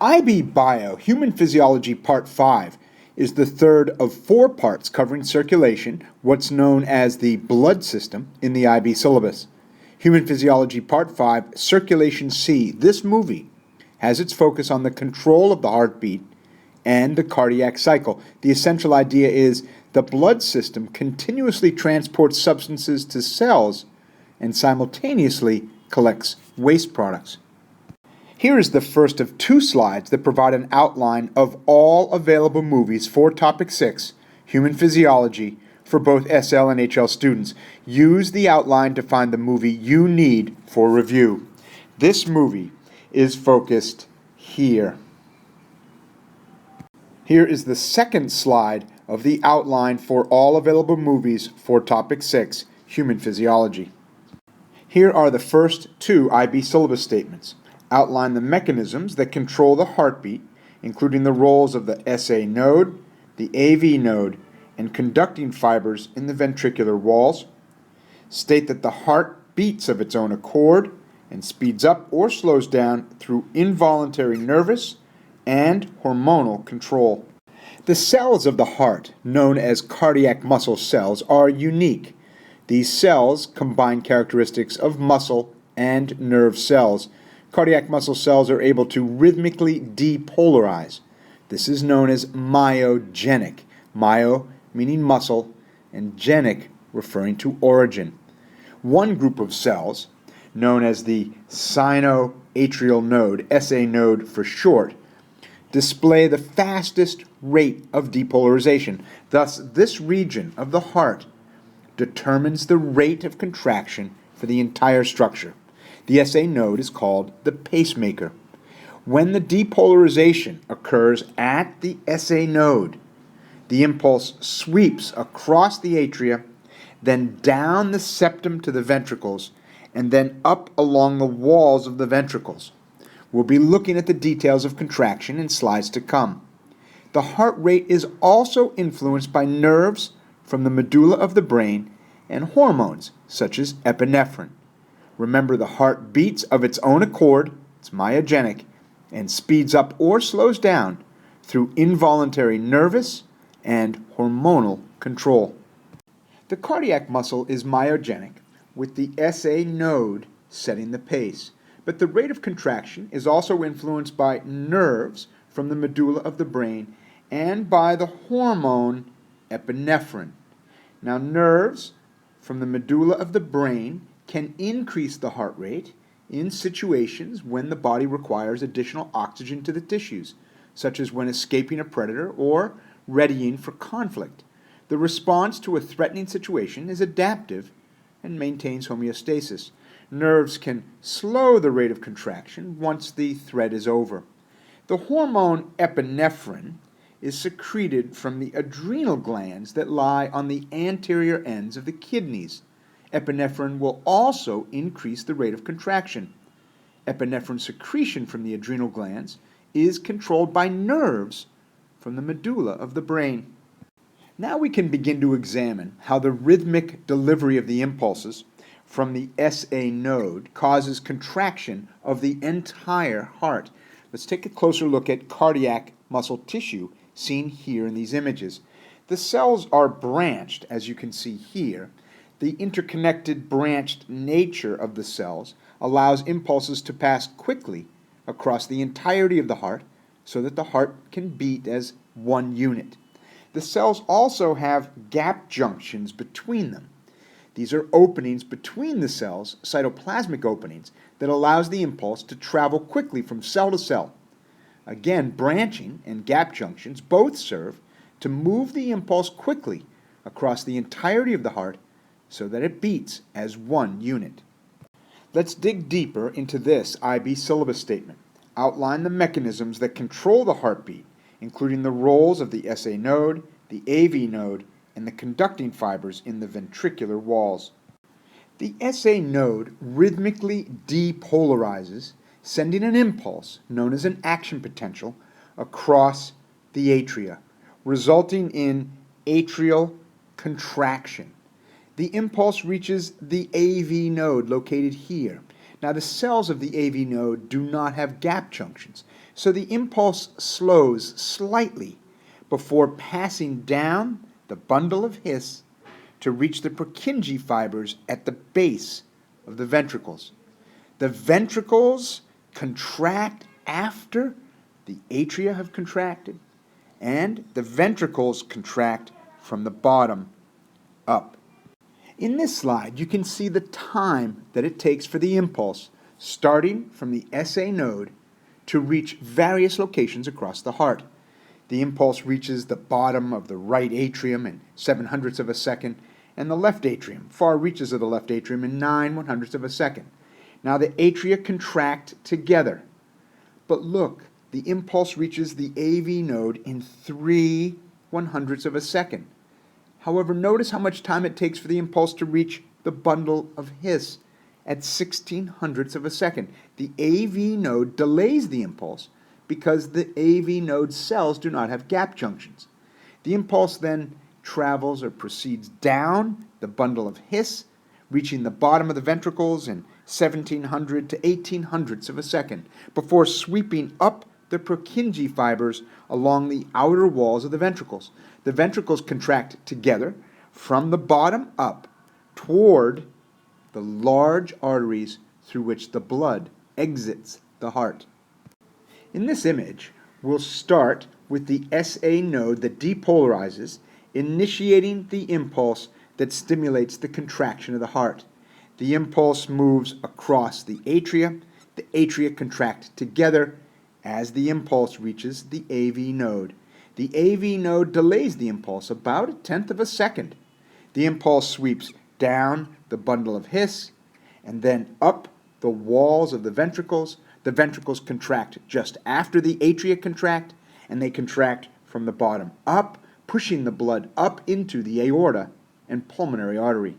IB Bio, Human Physiology Part 5, is the third of 4 parts covering circulation, what's known as the blood system, in the IB syllabus. Human Physiology Part 5, Circulation C, this movie, has its focus on the control of the heartbeat and the cardiac cycle. The essential idea is the blood system continuously transports substances to cells and simultaneously collects waste products. Here is the first of 2 slides that provide an outline of all available movies for Topic 6, Human Physiology, for both SL and HL students. Use the outline to find the movie you need for review. This movie is focused here. Here is the second slide of the outline for all available movies for Topic 6, Human Physiology. Here are the first 2 IB syllabus statements. Outline the mechanisms that control the heartbeat, including the roles of the SA node, the AV node, and conducting fibers in the ventricular walls. State that the heart beats of its own accord and speeds up or slows down through involuntary nervous and hormonal control. The cells of the heart, known as cardiac muscle cells, are unique. These cells combine characteristics of muscle and nerve cells. Cardiac muscle cells are able to rhythmically depolarize. This is known as myogenic. Myo meaning muscle, and genic referring to origin. One group of cells, known as the sinoatrial node, SA node for short, display the fastest rate of depolarization. Thus, this region of the heart determines the rate of contraction for the entire structure. The SA node is called the pacemaker. When the depolarization occurs at the SA node, the impulse sweeps across the atria, then down the septum to the ventricles, and then up along the walls of the ventricles. We'll be looking at the details of contraction in slides to come. The heart rate is also influenced by nerves from the medulla of the brain and hormones such as epinephrine. Remember, the heart beats of its own accord, it's myogenic, and speeds up or slows down through involuntary nervous and hormonal control. The cardiac muscle is myogenic, with the SA node setting the pace, but the rate of contraction is also influenced by nerves from the medulla of the brain and by the hormone epinephrine. Now, nerves from the medulla of the brain can increase the heart rate in situations when the body requires additional oxygen to the tissues, such as when escaping a predator or readying for conflict. The response to a threatening situation is adaptive and maintains homeostasis. Nerves can slow the rate of contraction once the threat is over. The hormone epinephrine is secreted from the adrenal glands that lie on the anterior ends of the kidneys. Epinephrine will also increase the rate of contraction. Epinephrine secretion from the adrenal glands is controlled by nerves from the medulla of the brain. Now we can begin to examine how the rhythmic delivery of the impulses from the SA node causes contraction of the entire heart. Let's take a closer look at cardiac muscle tissue seen here in these images. The cells are branched, as you can see here. The interconnected branched nature of the cells allows impulses to pass quickly across the entirety of the heart so that the heart can beat as one unit. The cells also have gap junctions between them. These are openings between the cells, cytoplasmic openings, that allows the impulse to travel quickly from cell to cell. Again, branching and gap junctions both serve to move the impulse quickly across the entirety of the heart so that it beats as one unit. Let's dig deeper into this IB syllabus statement. Outline the mechanisms that control the heartbeat, including the roles of the SA node, the AV node, and the conducting fibers in the ventricular walls. The SA node rhythmically depolarizes, sending an impulse, known as an action potential, across the atria, resulting in atrial contraction. The impulse reaches the AV node located here. Now, the cells of the AV node do not have gap junctions, So the impulse slows slightly before passing down the bundle of His to reach the Purkinje fibers at the base of the ventricles. The ventricles contract after the atria have contracted, and the ventricles contract from the bottom up. In this slide, you can see the time that it takes for the impulse, starting from the SA node, to reach various locations across the heart. The impulse reaches the bottom of the right atrium in 7/100ths of a second, and the left atrium, far reaches of the left atrium, in 9/100ths of a second. Now the atria contract together. But look, the impulse reaches the AV node in 3/100ths of a second. However, notice how much time it takes for the impulse to reach the bundle of His at 16/100ths of a second. The AV node delays the impulse because the AV node cells do not have gap junctions. The impulse then travels or proceeds down the bundle of His, reaching the bottom of the ventricles in 1700 to 18/100ths of a second, before sweeping up the Purkinje fibers along the outer walls of the ventricles. The ventricles contract together from the bottom up toward the large arteries through which the blood exits the heart. In this image, we'll start with the SA node that depolarizes, initiating the impulse that stimulates the contraction of the heart. The impulse moves across the atria contract together as the impulse reaches the AV node. The AV node delays the impulse about 1/10 of a second. The impulse sweeps down the bundle of His and then up the walls of the ventricles. The ventricles contract just after the atria contract, and they contract from the bottom up, pushing the blood up into the aorta and pulmonary artery.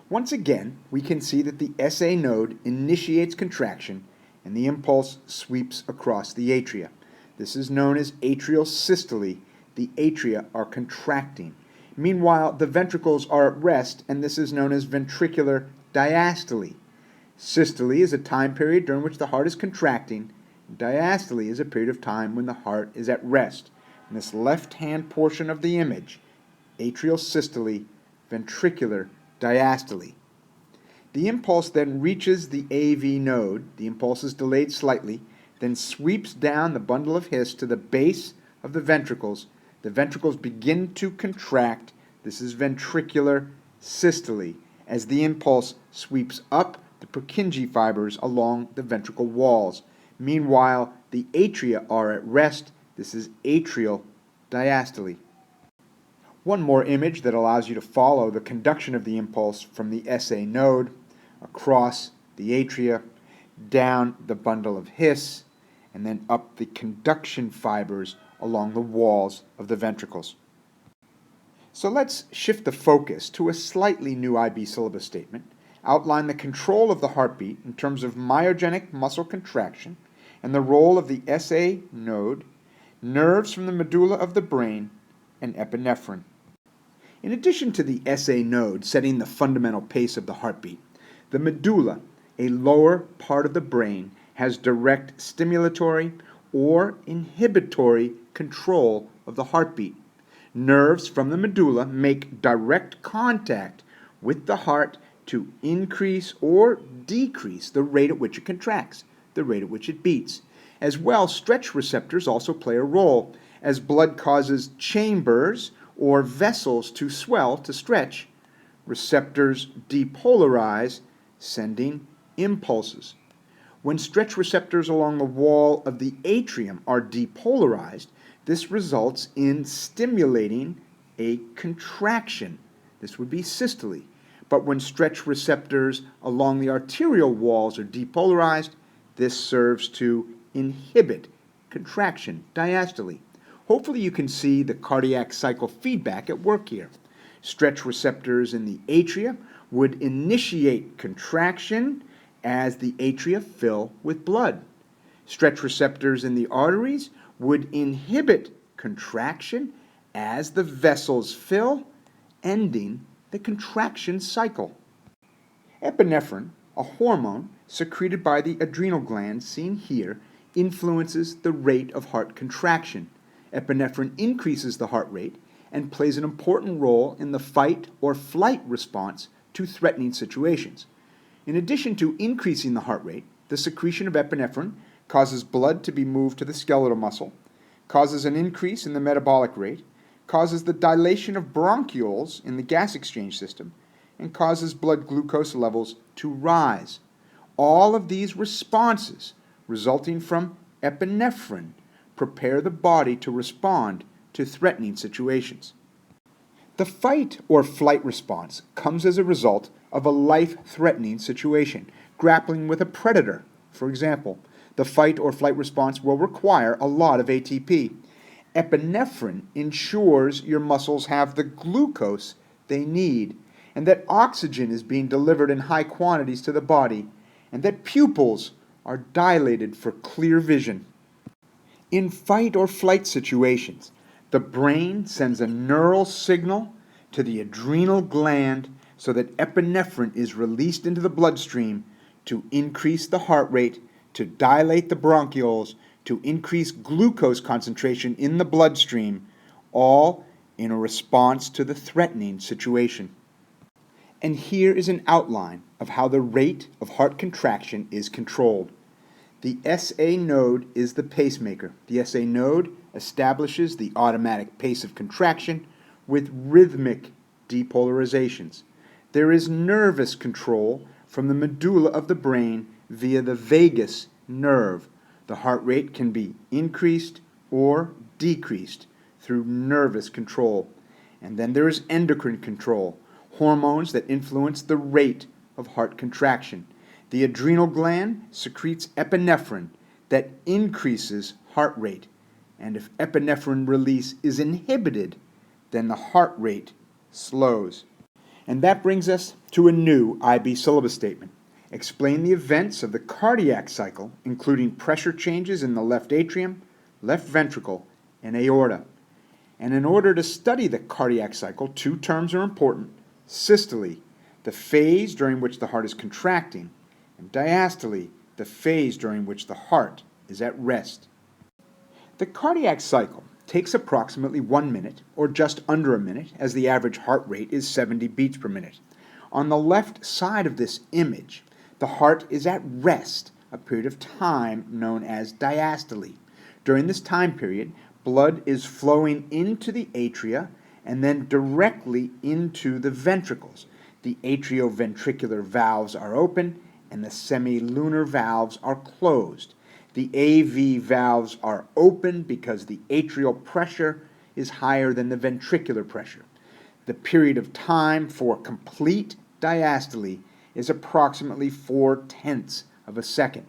Once again, we can see that the SA node initiates contraction and the impulse sweeps across the atria. This is known as atrial systole. The atria are contracting. Meanwhile, the ventricles are at rest, and this is known as ventricular diastole. Systole is a time period during which the heart is contracting. Diastole is a period of time when the heart is at rest. In this left-hand portion of the image, atrial systole, ventricular diastole. The impulse then reaches the AV node. The impulse is delayed slightly, then sweeps down the bundle of His to the base of the ventricles. The ventricles begin to contract. This is ventricular systole, as the impulse sweeps up the Purkinje fibers along the ventricle walls. Meanwhile, the atria are at rest. This is atrial diastole. One more image that allows you to follow the conduction of the impulse from the SA node, across the atria, down the bundle of His, and then up the conduction fibers along the walls of the ventricles. So let's shift the focus to a slightly new IB syllabus statement, outline the control of the heartbeat in terms of myogenic muscle contraction and the role of the SA node, nerves from the medulla of the brain, and epinephrine. In addition to the SA node setting the fundamental pace of the heartbeat, the medulla, a lower part of the brain, has direct stimulatory or inhibitory control of the heartbeat. Nerves from the medulla make direct contact with the heart to increase or decrease the rate at which it contracts, the rate at which it beats. As well, stretch receptors also play a role, as blood causes chambers or vessels to swell, to stretch. Receptors depolarize, sending impulses. When stretch receptors along the wall of the atrium are depolarized, this results in stimulating a contraction. This would be systole. But when stretch receptors along the arterial walls are depolarized, this serves to inhibit contraction, diastole. Hopefully you can see the cardiac cycle feedback at work here. Stretch receptors in the atria would initiate contraction as the atria fill with blood. Stretch receptors in the arteries would inhibit contraction as the vessels fill, ending the contraction cycle. Epinephrine, a hormone secreted by the adrenal glands seen here, influences the rate of heart contraction. Epinephrine increases the heart rate and plays an important role in the fight or flight response to threatening situations. In addition to increasing the heart rate, the secretion of epinephrine causes blood to be moved to the skeletal muscle, causes an increase in the metabolic rate, causes the dilation of bronchioles in the gas exchange system, and causes blood glucose levels to rise. All of these responses resulting from epinephrine prepare the body to respond to threatening situations. The fight or flight response comes as a result of a life-threatening situation, grappling with a predator. For example, the fight or flight response will require a lot of ATP. Epinephrine ensures your muscles have the glucose they need, and that oxygen is being delivered in high quantities to the body, and that pupils are dilated for clear vision. In fight or flight situations, the brain sends a neural signal to the adrenal gland so that epinephrine is released into the bloodstream to increase the heart rate, to dilate the bronchioles, to increase glucose concentration in the bloodstream, all in a response to the threatening situation. And here is an outline of how the rate of heart contraction is controlled. The SA node is the pacemaker. The SA node establishes the automatic pace of contraction with rhythmic depolarizations. There is nervous control from the medulla of the brain via the vagus nerve. The heart rate can be increased or decreased through nervous control. And then there is endocrine control, hormones that influence the rate of heart contraction. The adrenal gland secretes epinephrine that increases heart rate. And if epinephrine release is inhibited, then the heart rate slows. And that brings us to a new IB syllabus statement. Explain the events of the cardiac cycle, including pressure changes in the left atrium, left ventricle, and aorta. And in order to study the cardiac cycle, two terms are important: systole, the phase during which the heart is contracting, and diastole, the phase during which the heart is at rest. The cardiac cycle takes approximately 1 minute, or just under a minute, as the average heart rate is 70 beats per minute. On the left side of this image, the heart is at rest, a period of time known as diastole. During this time period, blood is flowing into the atria and then directly into the ventricles. The atrioventricular valves are open and the semilunar valves are closed. The AV valves are open because the atrial pressure is higher than the ventricular pressure. The period of time for complete diastole is approximately 4/10 of a second.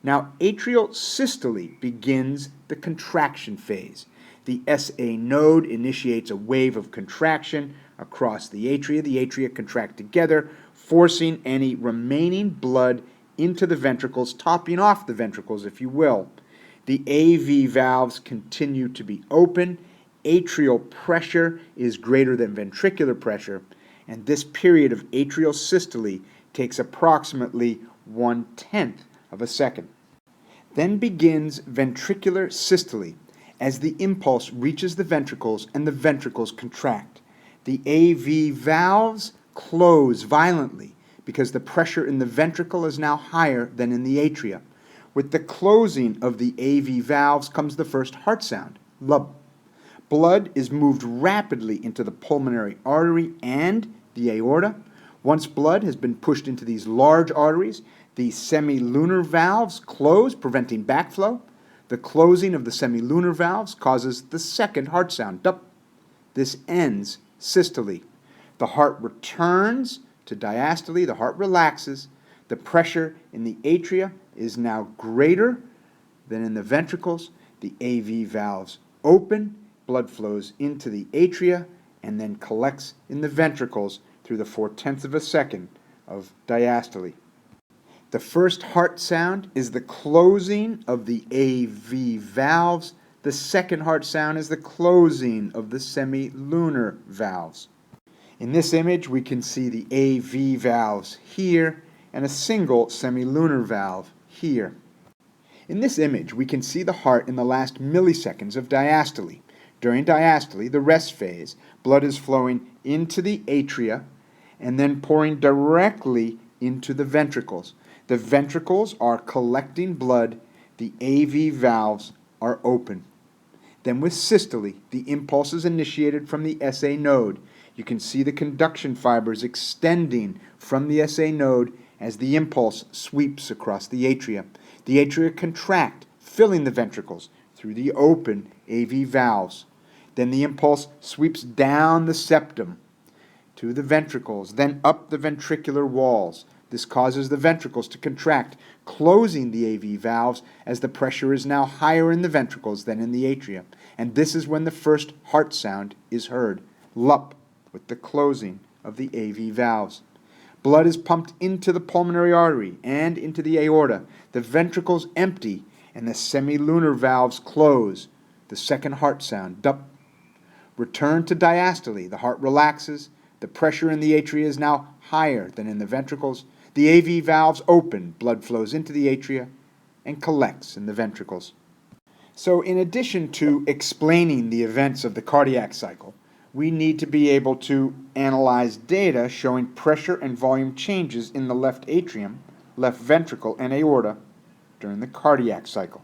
Now, atrial systole begins the contraction phase. The SA node initiates a wave of contraction across the atria. The atria contract together, forcing any remaining blood into the ventricles, topping off the ventricles, if you will. The AV valves continue to be open. Atrial pressure is greater than ventricular pressure, and this period of atrial systole takes approximately 1/10 of a second. Then begins ventricular systole as the impulse reaches the ventricles and the ventricles contract. The AV valves close violently because the pressure in the ventricle is now higher than in the atria. With the closing of the AV valves comes the first heart sound, lub. Blood is moved rapidly into the pulmonary artery and the aorta. Once blood has been pushed into these large arteries, the semilunar valves close, preventing backflow. The closing of the semilunar valves causes the second heart sound, dup. This ends systole. The heart returns to diastole, the heart relaxes. The pressure in the atria is now greater than in the ventricles. The AV valves open, blood flows into the atria, and then collects in the ventricles through the 4/10 of a second of diastole. The first heart sound is the closing of the AV valves. The second heart sound is the closing of the semilunar valves. In this image, we can see the AV valves here and a single semilunar valve here. In this image, we can see the heart in the last milliseconds of diastole. During diastole, the rest phase, blood is flowing into the atria and then pouring directly into the ventricles. The ventricles are collecting blood, the AV valves are open. Then with systole, the impulse is initiated from the SA node. You can see the conduction fibers extending from the SA node as the impulse sweeps across the atria. The atria contract, filling the ventricles through the open AV valves. Then the impulse sweeps down the septum to the ventricles, then up the ventricular walls. This causes the ventricles to contract, closing the AV valves as the pressure is now higher in the ventricles than in the atria. And this is when the first heart sound is heard, lup, with the closing of the AV valves. Blood is pumped into the pulmonary artery and into the aorta. The ventricles empty and the semilunar valves close. The second heart sound, dup. Return to diastole. The heart relaxes. The pressure in the atria is now higher than in the ventricles. The AV valves open. Blood flows into the atria and collects in the ventricles. So in addition to explaining the events of the cardiac cycle, we need to be able to analyze data showing pressure and volume changes in the left atrium, left ventricle, and aorta during the cardiac cycle.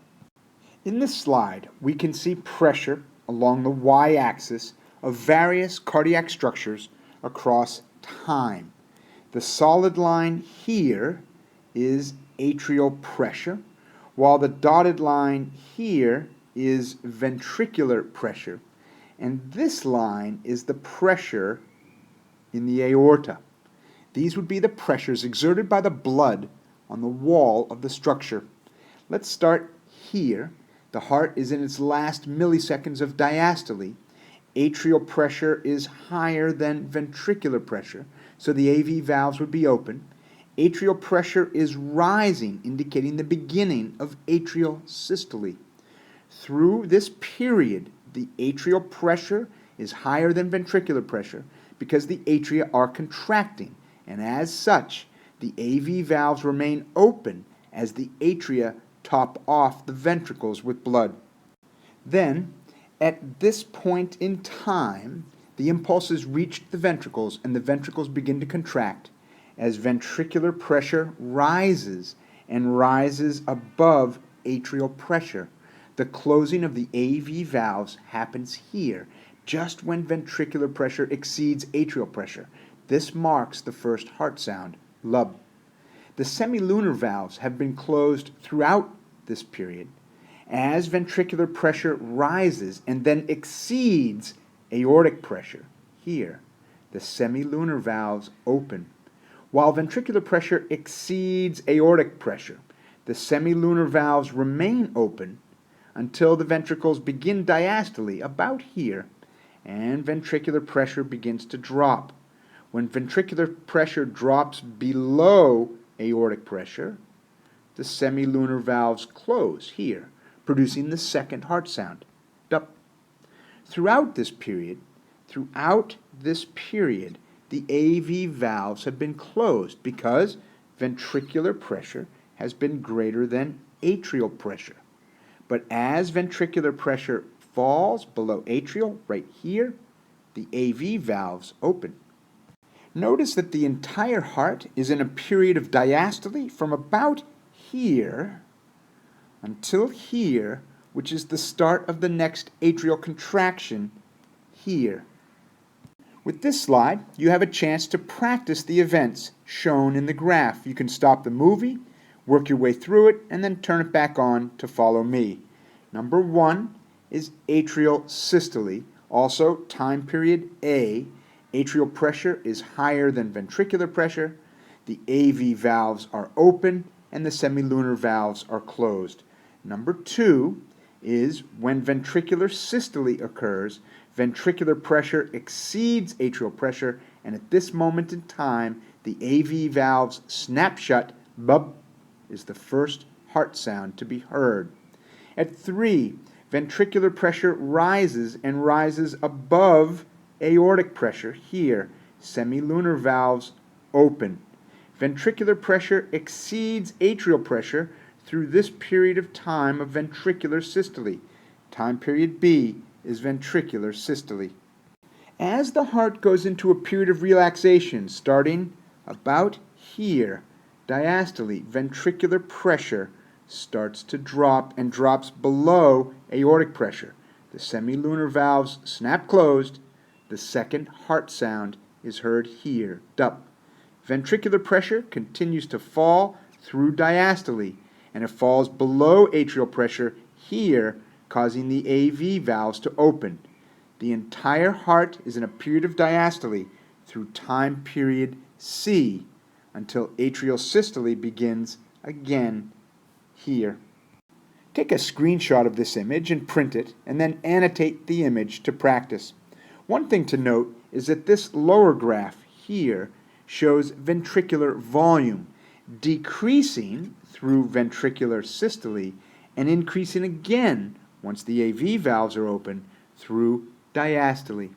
In this slide, we can see pressure along the y-axis of various cardiac structures across time. The solid line here is atrial pressure, while the dotted line here is ventricular pressure, and this line is the pressure in the aorta. These would be the pressures exerted by the blood on the wall of the structure. Let's start here. The heart is in its last milliseconds of diastole. Atrial pressure is higher than ventricular pressure, so the AV valves would be open. Atrial pressure is rising, indicating the beginning of atrial systole. Through this period, the atrial pressure is higher than ventricular pressure because the atria are contracting, and as such, the AV valves remain open as the atria top off the ventricles with blood. Then, at this point in time, the impulses reach the ventricles and the ventricles begin to contract as ventricular pressure rises and rises above atrial pressure. The closing of the AV valves happens here, just when ventricular pressure exceeds atrial pressure. This marks the first heart sound, lub. The semilunar valves have been closed throughout this period. As ventricular pressure rises and then exceeds aortic pressure, here, the semilunar valves open. While ventricular pressure exceeds aortic pressure, the semilunar valves remain open until the ventricles begin diastole about here, and ventricular pressure begins to drop. When ventricular pressure drops below aortic pressure, the semilunar valves close here, producing the second heart sound, dup. Throughout this period, the AV valves have been closed because ventricular pressure has been greater than atrial pressure. But as ventricular pressure falls below atrial, right here, the AV valves open. Notice that the entire heart is in a period of diastole from about here until here, which is the start of the next atrial contraction here. With this slide, you have a chance to practice the events shown in the graph. You can stop the movie, work your way through it, and then turn it back on to follow me. Number 1 is atrial systole, also time period A. Atrial pressure is higher than ventricular pressure. The AV valves are open and the semilunar valves are closed. Number 2 is when ventricular systole occurs, ventricular pressure exceeds atrial pressure, and at this moment in time, the AV valves snap shut. Bub is the first heart sound to be heard. At 3, ventricular pressure rises and rises above aortic pressure here. Semilunar valves open. Ventricular pressure exceeds atrial pressure, through this period of time of ventricular systole. Time period B is ventricular systole. As the heart goes into a period of relaxation, starting about here, diastole, ventricular pressure starts to drop and drops below aortic pressure. The semilunar valves snap closed. The second heart sound is heard here, dup. Ventricular pressure continues to fall through diastole, and it falls below atrial pressure here, causing the AV valves to open. The entire heart is in a period of diastole through time period C until atrial systole begins again here. Take a screenshot of this image and print it, and then annotate the image to practice. One thing to note is that this lower graph here shows ventricular volume decreasing through ventricular systole and increasing again once the AV valves are open through diastole.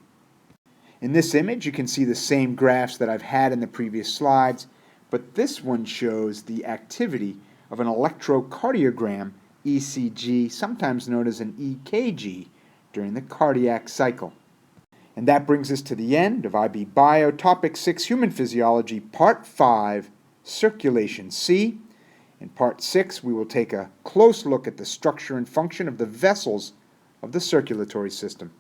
In this image, you can see the same graphs that I've had in the previous slides, but this one shows the activity of an electrocardiogram, ECG, sometimes known as an EKG, during the cardiac cycle. And that brings us to the end of IB Bio, Topic 6, Human Physiology, Part 5, Circulation C. In Part 6, we will take a close look at the structure and function of the vessels of the circulatory system.